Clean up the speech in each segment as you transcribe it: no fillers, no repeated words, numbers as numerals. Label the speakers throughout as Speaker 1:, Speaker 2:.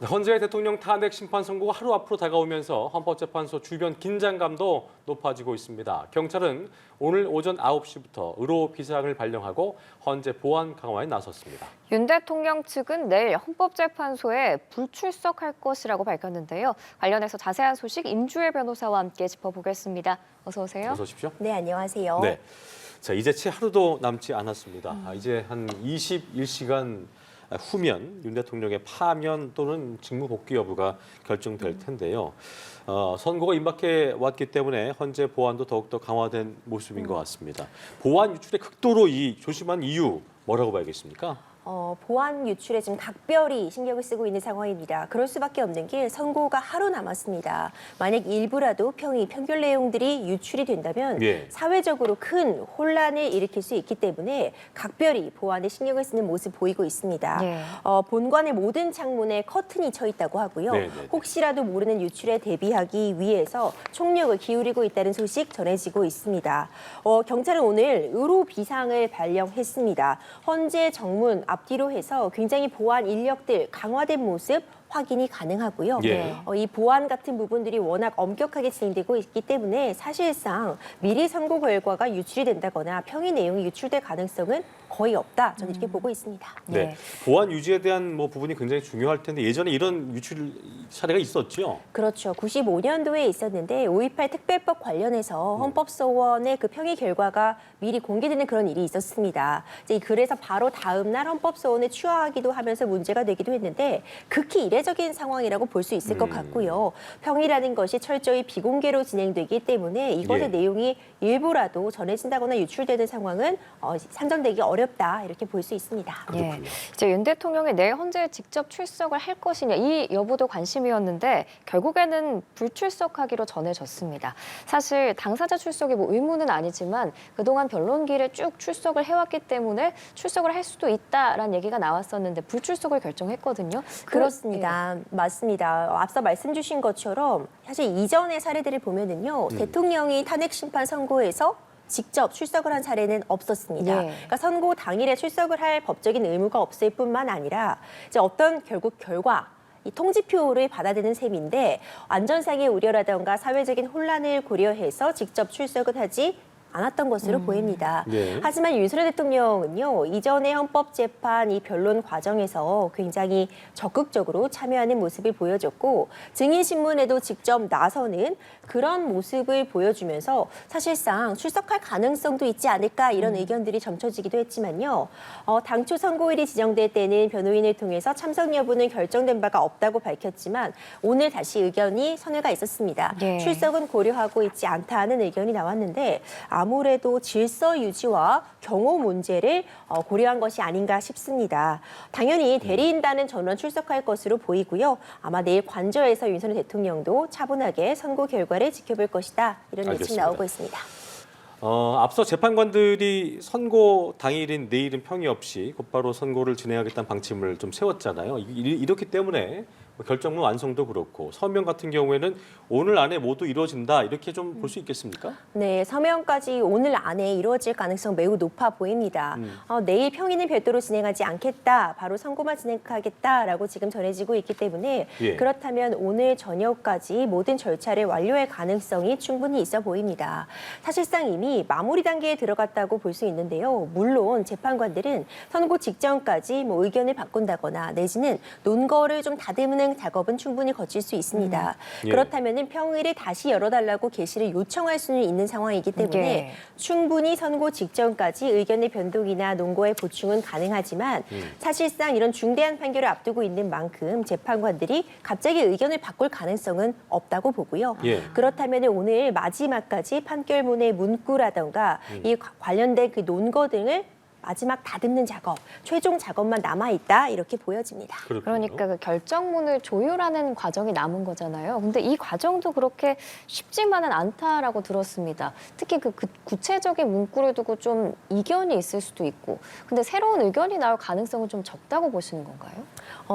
Speaker 1: 헌재의 대통령 탄핵 심판 선고가 하루 앞으로 다가오면서 헌법재판소 주변 긴장감도 높아지고 있습니다. 경찰은 오늘 오전 9시부터 의료 비상을 발령하고 헌재 보안 강화에 나섰습니다.
Speaker 2: 윤 대통령 측은 내일 헌법재판소에 불출석할 것이라고 밝혔는데요. 관련해서 자세한 소식 임주혜 변호사와 함께 짚어보겠습니다. 어서 오세요.
Speaker 1: 어서 오십시오.
Speaker 3: 네, 안녕하세요.
Speaker 1: 네. 자, 이제 채 하루도 남지 않았습니다. 이제 한 21시간 후면 윤 대통령의 파면 또는 직무 복귀 여부가 결정될 텐데요. 선고가 임박해 왔기 때문에 헌재 보안도 더욱더 강화된 모습인 것 같습니다. 보안 유출에 극도로 조심한 이유 뭐라고 봐야겠습니까?
Speaker 3: 보안 유출에 지금 각별히 신경을 쓰고 있는 상황입니다. 그럴 수밖에 없는 게 선고가 하루 남았습니다. 만약 일부라도 판결 내용들이 유출이 된다면 사회적으로 큰 혼란을 일으킬 수 있기 때문에 각별히 보안에 신경을 쓰는 모습 보이고 있습니다. 본관의 모든 창문에 커튼이 쳐 있다고 하고요. 혹시라도 모르는 유출에 대비하기 위해서 총력을 기울이고 있다는 소식 전해지고 있습니다. 경찰은 오늘 의료 비상을 발령했습니다. 헌재 정문 앞뒤로 해서 굉장히 보안 인력들 강화된 모습 확인이 가능하고요. 이 보안 같은 부분들이 워낙 엄격하게 진행되고 있기 때문에 사실상 미리 선고 결과가 유출이 된다거나 평의 내용이 유출될 가능성은 거의 없다. 저는 이렇게 보고 있습니다.
Speaker 1: 네. 보안 유지에 대한 부분이 굉장히 중요할 텐데 예전에 이런 유출 사례가 있었죠?
Speaker 3: 그렇죠. 95년도에 있었는데 5.18 특별법 관련해서 헌법소원의 그 평의 결과가 미리 공개되는 그런 일이 있었습니다. 그래서 바로 다음 날 헌법소원을 취하하기도 하면서 문제가 되기도 했는데 극히 이례적인 상황이라고 볼 수 있을 것 같고요. 평이라는 것이 철저히 비공개로 진행되기 때문에 이것의 내용이 일부라도 전해진다거나 유출되는 상황은 상정되기 어렵다 이렇게 볼 수 있습니다.
Speaker 2: 이제 윤 대통령이 내일 헌재에 직접 출석을 할 것이냐 이 여부도 관심이었는데 결국에는 불출석하기로 전해졌습니다. 사실 당사자 출석이 의무는 아니지만 그동안 변론기일에 쭉 출석을 해왔기 때문에 출석을 할 수도 있다라는 얘기가 나왔었는데 불출석을 결정했거든요.
Speaker 3: 그렇습니다. 맞습니다. 앞서 말씀 주신 것처럼 사실 이전의 사례들을 보면은요. 대통령이 탄핵 심판 선고에서 직접 출석을 한 사례는 없었습니다. 그러니까 선고 당일에 출석을 할 법적인 의무가 없을 뿐만 아니라 이제 어떤 결과 이 통지표를 받아들이는 셈인데 안전상의 우려라든가 사회적인 혼란을 고려해서 직접 출석을 하지 않았던 것으로 보입니다. 하지만 윤석열 대통령은요, 이전의 헌법재판 이 변론 과정에서 굉장히 적극적으로 참여하는 모습을 보여줬고 증인신문에도 직접 나서는 그런 모습을 보여주면서 사실상 출석할 가능성도 있지 않을까 이런 의견들이 점쳐지기도 했지만요. 당초 선고일이 지정될 때는 변호인을 통해서 참석 여부는 결정된 바가 없다고 밝혔지만 오늘 다시 의견이 선회가 있었습니다. 출석은 고려하고 있지 않다는 의견이 나왔는데 아무래도 질서 유지와 경호 문제를 고려한 것이 아닌가 싶습니다. 당연히 대리인단은 전원 출석할 것으로 보이고요. 아마 내일 관저에서 윤석열 대통령도 차분하게 선고 결과를 지켜볼 것이다. 이런 예측 나오고 있습니다.
Speaker 1: 앞서 재판관들이 선고 당일인 내일은 평이 없이 곧바로 선고를 진행하겠다는 방침을 좀 세웠잖아요. 이렇기 때문에 결정문 완성도 그렇고 서명 같은 경우에는 오늘 안에 모두 이루어진다 이렇게 좀 볼 수 있겠습니까?
Speaker 3: 네, 서명까지 오늘 안에 이루어질 가능성 매우 높아 보입니다. 내일 평의는 별도로 진행하지 않겠다, 바로 선고만 진행하겠다라고 지금 전해지고 있기 때문에 그렇다면 오늘 저녁까지 모든 절차를 완료할 가능성이 충분히 있어 보입니다. 사실상 이미 마무리 단계에 들어갔다고 볼 수 있는데요. 물론 재판관들은 선고 직전까지 의견을 바꾼다거나 내지는 논거를 좀 다듬는 작업은 충분히 거칠 수 있습니다. 그렇다면 평의를 다시 열어달라고 게시를 요청할 수는 있는 상황이기 때문에 충분히 선고 직전까지 의견의 변동이나 논거의 보충은 가능하지만 사실상 이런 중대한 판결을 앞두고 있는 만큼 재판관들이 갑자기 의견을 바꿀 가능성은 없다고 보고요. 그렇다면 오늘 마지막까지 판결문의 문구라든가 이 관련된 그 논거 등을 마지막 다듬는 작업, 최종 작업만 남아있다 이렇게 보여집니다.
Speaker 2: 그러니까 그 결정문을 조율하는 과정이 남은 거잖아요. 근데 이 과정도 그렇게 쉽지만은 않다라고 들었습니다. 특히 그 구체적인 문구를 두고 좀 이견이 있을 수도 있고 근데 새로운 의견이 나올 가능성은 좀 적다고 보시는 건가요?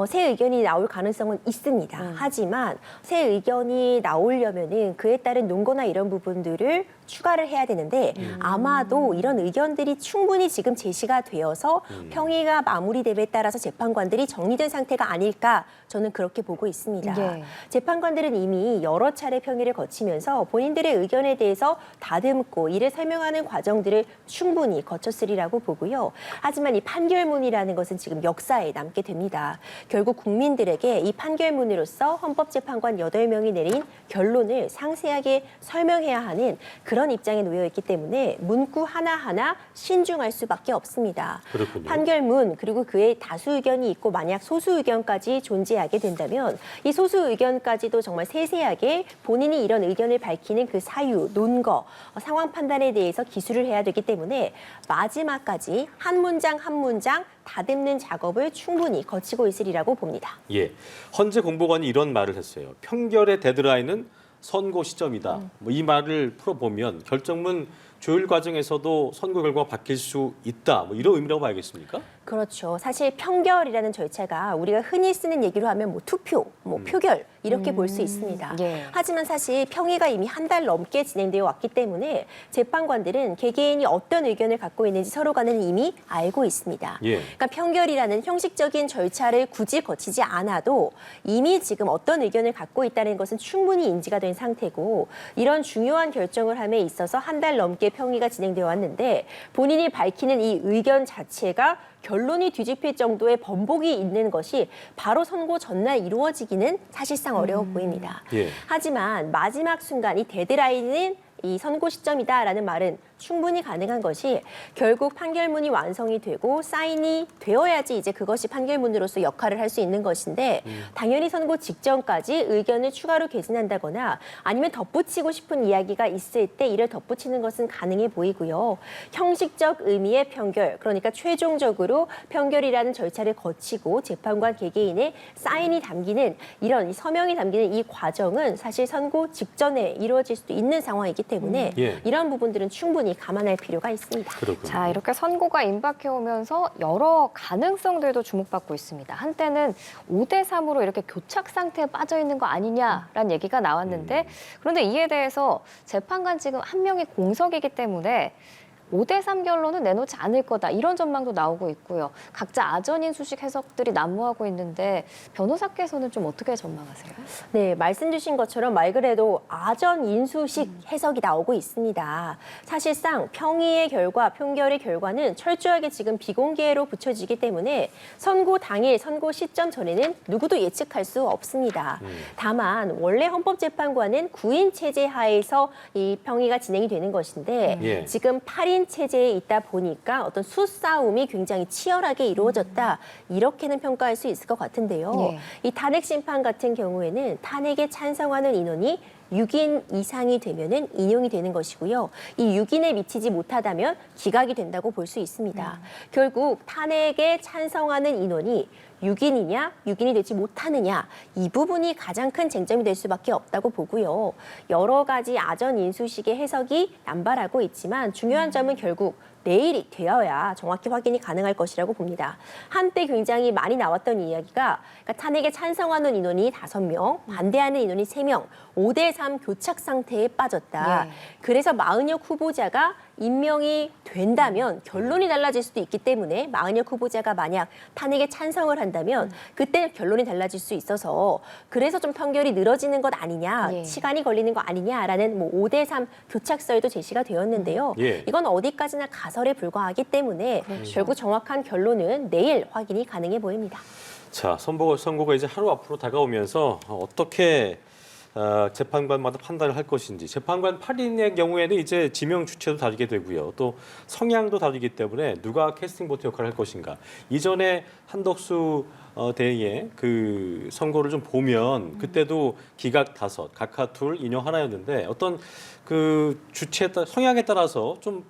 Speaker 3: 새 의견이 나올 가능성은 있습니다. 하지만 새 의견이 나오려면은 그에 따른 논거나 이런 부분들을 추가를 해야 되는데 아마도 이런 의견들이 충분히 지금 제시 제시가 되어서 평의가 마무리됨에 따라서 재판관들이 정리된 상태가 아닐까 저는 그렇게 보고 있습니다.
Speaker 2: 예.
Speaker 3: 재판관들은 이미 여러 차례 평의를 거치면서 본인들의 의견에 대해서 다듬고 이를 설명하는 과정들을 충분히 거쳤으리라고 보고요. 하지만 이 판결문이라는 것은 지금 역사에 남게 됩니다. 결국 국민들에게 이 판결문으로서 헌법재판관 8명이 내린 결론을 상세하게 설명해야 하는 그런 입장에 놓여 있기 때문에 문구 하나하나 신중할 수밖에 없습니다.
Speaker 1: 그렇군요.
Speaker 3: 판결문 그리고 그의 다수 의견이 있고 만약 소수 의견까지 존재하게 된다면 이 소수 의견까지도 정말 세세하게 본인이 이런 의견을 밝히는 그 사유, 논거, 상황 판단에 대해서 기술을 해야 되기 때문에 마지막까지 한 문장 한 문장 다듬는 작업을 충분히 거치고 있으리라고 봅니다.
Speaker 1: 예, 헌재 공보관이 이런 말을 했어요. 평결의 데드라인은 선고 시점이다. 뭐 이 말을 풀어보면 결정문 조율 과정에서도 선고 결과가 바뀔 수 있다. 뭐 이런 의미라고 봐야겠습니까?
Speaker 3: 그렇죠. 사실 평결이라는 절차가 우리가 흔히 쓰는 얘기로 하면 뭐 투표, 뭐 표결 이렇게 볼 수 있습니다.
Speaker 2: 예.
Speaker 3: 하지만 사실 평의가 이미 한 달 넘게 진행되어 왔기 때문에 재판관들은 개개인이 어떤 의견을 갖고 있는지 서로간은 이미 알고 있습니다.
Speaker 1: 예.
Speaker 3: 그러니까 평결이라는 형식적인 절차를 굳이 거치지 않아도 이미 지금 어떤 의견을 갖고 있다는 것은 충분히 인지가 된 상태고 이런 중요한 결정을 함에 있어서 한 달 넘게 평의가 진행되어 왔는데 본인이 밝히는 이 의견 자체가 결론이 뒤집힐 정도의 번복이 있는 것이 바로 선고 전날 이루어지기는 사실상 어려워 보입니다.
Speaker 1: 예.
Speaker 3: 하지만 마지막 순간 이 데드라인은 이 선고 시점이다라는 말은 충분히 가능한 것이 결국 판결문이 완성이 되고 사인이 되어야지 이제 그것이 판결문으로서 역할을 할 수 있는 것인데 당연히 선고 직전까지 의견을 추가로 개진한다거나 아니면 덧붙이고 싶은 이야기가 있을 때 이를 덧붙이는 것은 가능해 보이고요. 형식적 의미의 평결, 그러니까 최종적으로 평결이라는 절차를 거치고 재판관 개개인의 사인이 담기는 이런 서명이 담기는 이 과정은 사실 선고 직전에 이루어질 수도 있는 상황이기 때문에
Speaker 1: 예.
Speaker 3: 이런 부분들은 충분히 감안할 필요가 있습니다.
Speaker 1: 그렇군요.
Speaker 2: 자, 이렇게 선고가 임박해 오면서 여러 가능성들도 주목받고 있습니다. 한때는 5대3으로 이렇게 교착 상태에 빠져 있는 거 아니냐라는 얘기가 나왔는데 그런데 이에 대해서 재판관 지금 한 명이 공석이기 때문에 5대3 결론은 내놓지 않을 거다. 이런 전망도 나오고 있고요. 각자 아전인수식 해석들이 난무하고 있는데 변호사께서는 좀 어떻게 전망하세요?
Speaker 3: 네, 말씀 주신 것처럼 말 그대로 아전인수식 해석이 나오고 있습니다. 사실상 평의의 결과, 평결의 결과는 철저하게 지금 비공개로 붙여지기 때문에 선고 당일, 선고 시점 전에는 누구도 예측할 수 없습니다. 다만 원래 헌법재판관은 9인 체제 하에서 이 평의가 진행이 되는 것인데
Speaker 1: 예.
Speaker 3: 지금 8인 체제에 있다 보니까 어떤 수싸움이 굉장히 치열하게 이루어졌다. 이렇게는 평가할 수 있을 것 같은데요.
Speaker 2: 예.
Speaker 3: 이 탄핵 심판 같은 경우에는 탄핵에 찬성하는 인원이 6인 이상이 되면은 인용이 되는 것이고요. 이 6인에 미치지 못하다면 기각이 된다고 볼 수 있습니다. 결국 탄핵에 찬성하는 인원이 6인이냐, 6인이 되지 못하느냐 이 부분이 가장 큰 쟁점이 될 수밖에 없다고 보고요. 여러 가지 아전 인수식의 해석이 남발하고 있지만 중요한 점은 결국 내일이 되어야 정확히 확인이 가능할 것이라고 봅니다. 한때 굉장히 많이 나왔던 이야기가 그러니까 탄핵에 찬성하는 인원이 5명, 반대하는 인원이 3명, 5대3 교착 상태에 빠졌다.
Speaker 2: 예.
Speaker 3: 그래서 마은혁 후보자가 임명이 된다면 결론이 달라질 수도 있기 때문에 마은혁 후보자가 만약 탄핵에 찬성을 한다면 그때 결론이 달라질 수 있어서 그래서 좀 판결이 늘어지는 것 아니냐,
Speaker 2: 예.
Speaker 3: 시간이 걸리는 거 아니냐라는 뭐 5대3 교착설도 제시가 되었는데요.
Speaker 1: 예.
Speaker 3: 이건 어디까지나 가설에 불과하기 때문에 결국 정확한 결론은 내일 확인이 가능해 보입니다.
Speaker 1: 자, 선고가 이제 하루 앞으로 다가오면서 어떻게 재판관마다 판단을 할 것인지 재판관 8인의 경우에는 이제 지명 주체도 다르게 되고요. 또 성향도 다르기 때문에 누가 캐스팅 보트 역할을 할 것인가. 이전에 한덕수 대행의 그 선고를 좀 보면 그때도 기각 5, 각하 2, 인용 하나였는데 어떤 그 주체 성향에 따라서 좀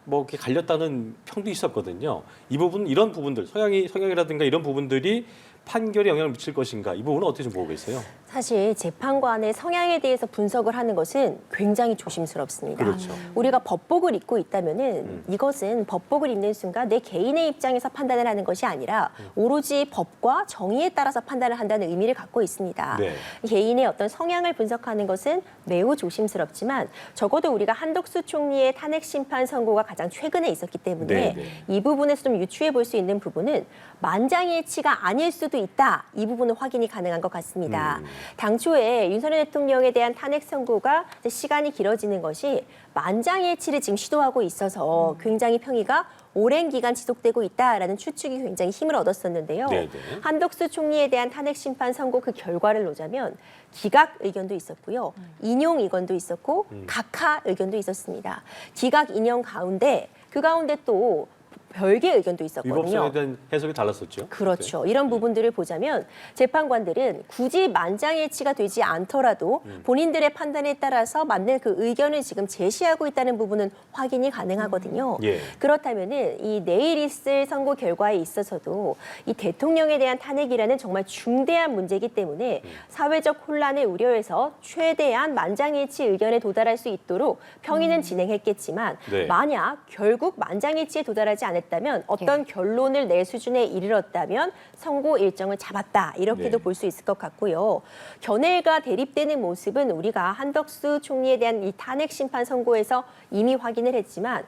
Speaker 1: 뭐 이렇게 갈렸다는 평도 있었거든요. 이 부분 이런 부분들 성향이라든가 이런 부분들이 판결에 영향을 미칠 것인가 이 부분은 어떻게 좀 보고 계세요?
Speaker 3: 사실 재판관의 성향에 대해서 분석을 하는 것은 굉장히 조심스럽습니다.
Speaker 1: 그렇죠.
Speaker 3: 우리가 법복을 입고 있다면은 이것은 법복을 입는 순간 내 개인의 입장에서 판단을 하는 것이 아니라 오로지 법과 정의에 따라서 판단을 한다는 의미를 갖고 있습니다.
Speaker 1: 네.
Speaker 3: 개인의 어떤 성향을 분석하는 것은 매우 조심스럽지만 적어도 우리가 한덕수 총리의 탄핵 심판 선고가 가장 최근에 있었기 때문에
Speaker 1: 네.
Speaker 3: 이 부분에서 좀 유추해 볼 수 있는 부분은 만장일치가 아닐 수도 있다. 이 부분은 확인이 가능한 것 같습니다. 당초에 윤석열 대통령에 대한 탄핵 선고가 이제 시간이 길어지는 것이 만장일치를 지금 시도하고 있어서 굉장히 평의가 오랜 기간 지속되고 있다라는 추측이 굉장히 힘을 얻었었는데요.
Speaker 1: 네네.
Speaker 3: 한덕수 총리에 대한 탄핵 심판 선고 그 결과를 놓자면 기각 의견도 있었고요. 인용 의견도 있었고 각하 의견도 있었습니다. 기각 인용 가운데 그 가운데 또 별개의 의견도 있었거든요.
Speaker 1: 위법성에 대한 해석이 달랐었죠.
Speaker 3: 그렇죠. 이런 부분들을 보자면 재판관들은 굳이 만장일치가 되지 않더라도 본인들의 판단에 따라서 맞는 그 의견을 지금 제시하고 있다는 부분은 확인이 가능하거든요.
Speaker 1: 예.
Speaker 3: 그렇다면은 이 내일 있을 선고 결과에 있어서도 이 대통령에 대한 탄핵이라는 정말 중대한 문제이기 때문에 사회적 혼란을 우려해서 최대한 만장일치 의견에 도달할 수 있도록 평의는 진행했겠지만
Speaker 1: 네.
Speaker 3: 만약 결국 만장일치에 도달하지 않았다면 어떤 결론을 낼 수준에 이르렀다면 선고 일정을 잡았다 이렇게도
Speaker 1: 네.
Speaker 3: 볼 수 있을 것 같고요. 견해가 대립되는 모습은 우리가 한덕수 총리에 대한 이 탄핵 심판 선고에서 이미 확인을 했지만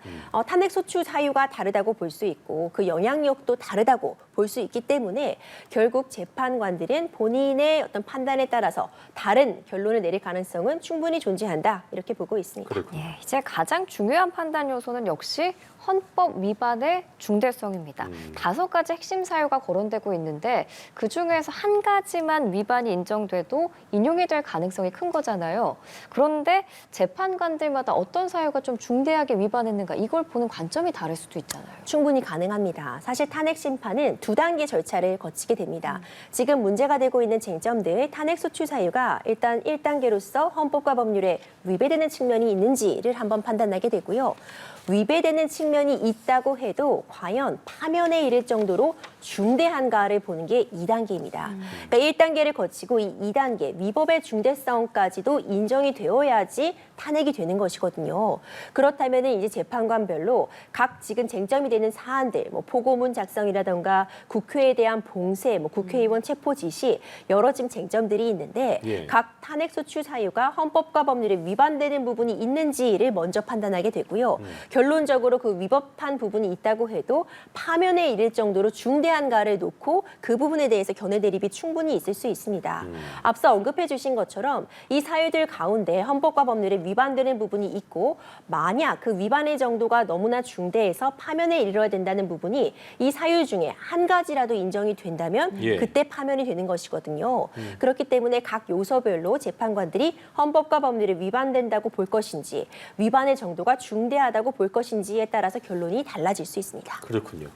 Speaker 3: 탄핵 소추 사유가 다르다고 볼 수 있고 그 영향력도 다르다고 볼 수 있기 때문에 결국 재판관들은 본인의 어떤 판단에 따라서 다른 결론을 내릴 가능성은 충분히 존재한다 이렇게 보고 있습니다.
Speaker 1: 그렇군요.
Speaker 2: 예, 이제 가장 중요한 판단 요소는 역시 헌법 위반의 중대성입니다. 5가지 핵심 사유가 거론되고 있는데 그중에서 한 가지만 위반이 인정돼도 인용이 될 가능성이 큰 거잖아요. 그런데 재판관들마다 어떤 사유가 좀 중대하게 위반했는가 이걸 보는 관점이 다를 수도 있잖아요.
Speaker 3: 충분히 가능합니다. 사실 탄핵 심판은 2단계 절차를 거치게 됩니다. 지금 문제가 되고 있는 쟁점들 탄핵 소추 사유가 일단 1단계로서 헌법과 법률에 위배되는 측면이 있는지를 한번 판단하게 되고요. 위배되는 측면이 있다고 해도 과연 파면에 이를 정도로 중대한가를 보는 게 2단계입니다. 그러니까 1단계를 거치고 이 2단계 위법의 중대성까지도 인정이 되어야지 탄핵이 되는 것이거든요. 그렇다면 이제 재판관별로 각 지금 쟁점이 되는 사안들, 뭐 포고문 작성이라던가 국회에 대한 봉쇄, 뭐 국회의원 체포 지시 여러 지금 쟁점들이 있는데
Speaker 1: 예.
Speaker 3: 각 탄핵 소추 사유가 헌법과 법률에 위반되는 부분이 있는지를 먼저 판단하게 되고요. 결론적으로 그 위법한 부분이 있다고 해도 파면에 이를 정도로 중대한가를 놓고 그 부분에 대해서 견해 대립이 충분히 있을 수 있습니다. 앞서 언급해 주신 것처럼 이 사유들 가운데 헌법과 법률에 위반되는 부분이 있고 만약 그 위반의 정도가 너무나 중대해서 파면에 이르러야 된다는 부분이 이 사유 중에 한 가지라도 인정이 된다면
Speaker 1: 예.
Speaker 3: 그때 파면이 되는 것이거든요. 그렇기 때문에 각 요소별로 재판관들이 헌법과 법률에 위반된다고 볼 것인지 위반의 정도가 중대하다고 볼 것인지에 따라서 결론이 달라질 수 있습니다.
Speaker 1: 그렇군요.